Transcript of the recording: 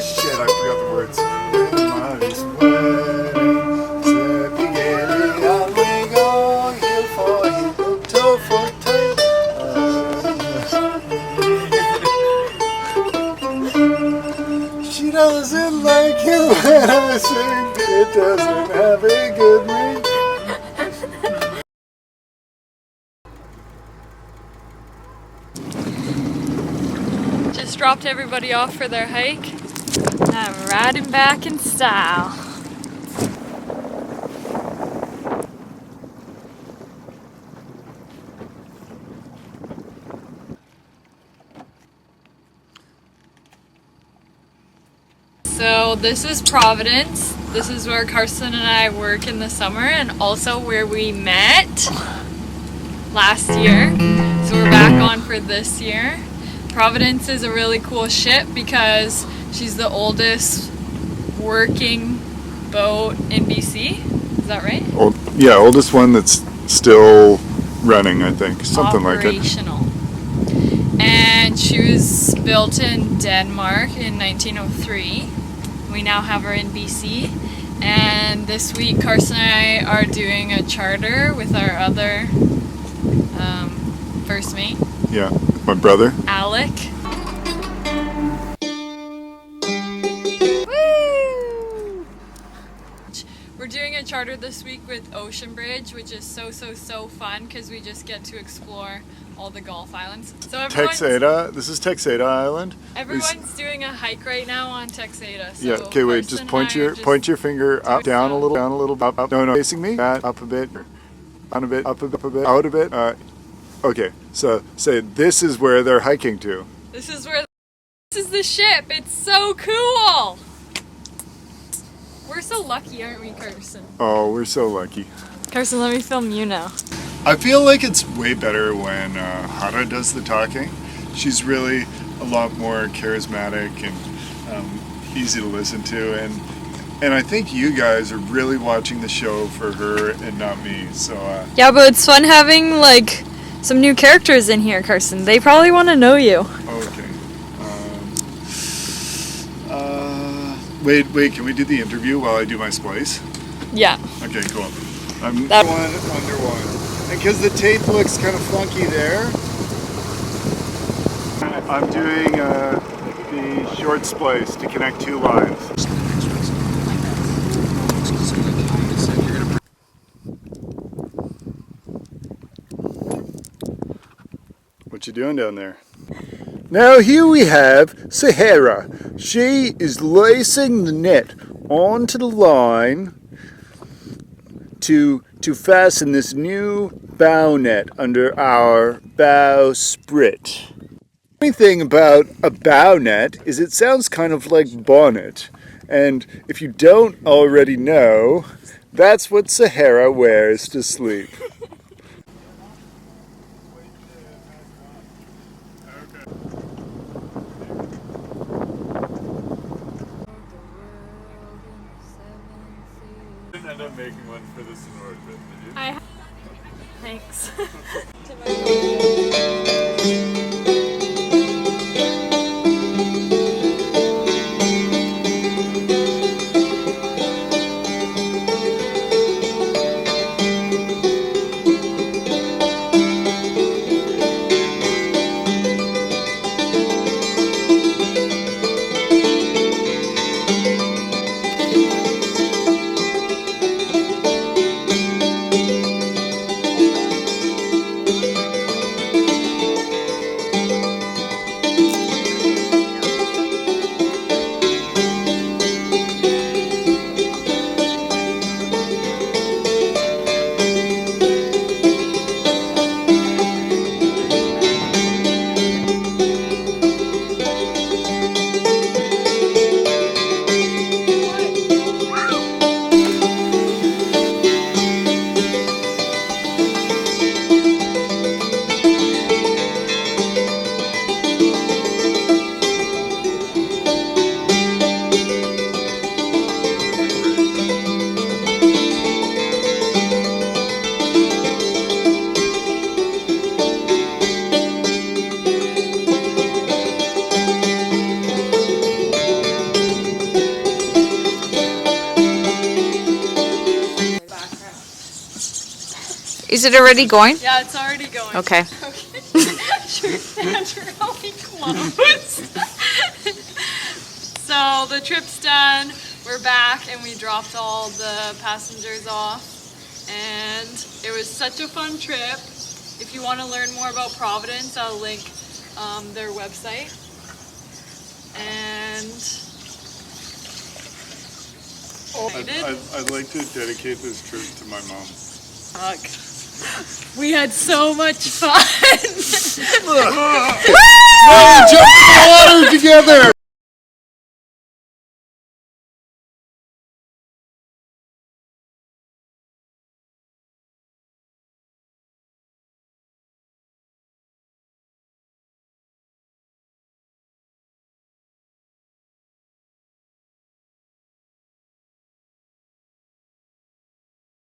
Shit, I forgot the words. Mary's wedding, Zeppigeli, on we go, heel for heel, toe for toe. She doesn't like it when I sing, it doesn't have a good ring. Just dropped everybody off for their hike. I'm riding back in style. So this is Providence. This is where Carson and I work in the summer, and also where we met last year. So we're back on for this year. Providence is a really cool ship because she's the oldest working boat in BC. Is that right? Yeah, oldest one that's still running, I think. Something like it. Operational. And she was built in Denmark in 1903. We now have her in BC. And this week Carson and I are doing a charter with our other first mate. Yeah, my brother. Alec. Woo! We're doing a charter this week with Ocean Bridge, which is so fun because we just get to explore all the Gulf Islands. So Texada. This is Texada Island. Everyone's doing a hike right now on Texada. So Yeah. Okay. Wait. Just point your finger up, down a little, up. No, facing me. Back, up a bit, down a bit, up a bit, out a bit. Okay. So say this is where they're hiking to. This is the ship. It's so cool. We're so lucky, aren't we, Carson? Oh, we're so lucky. Carson, let me film you now. I feel like it's way better when Hara does the talking. She's really a lot more charismatic and easy to listen to, and I think you guys are really watching the show for her and not me. So yeah, but it's fun having like some new characters in here, Carson. They probably want to know you. Okay. Wait. Can we do the interview while I do my splice? Yeah. Okay, cool. I'm under one. And because the tape looks kind of funky there, I'm doing the short splice to connect two lines. What you doing down there? Now here we have Sahara. She is lacing the net onto the line to fasten this new bow net under our bowsprit. The only thing about a bow net is it sounds kind of like bonnet. And if you don't already know, that's what Sahara wears to sleep. Didn't end up making one for this in order, did you? Thanks. Is it already going? Yeah, it's already going. Okay. Should stand really close. So the trip's done. We're back and we dropped all the passengers off. And it was such a fun trip. If you want to learn more about Providence, I'll link their website. And I'd like to dedicate this trip to my mom. we had so much fun.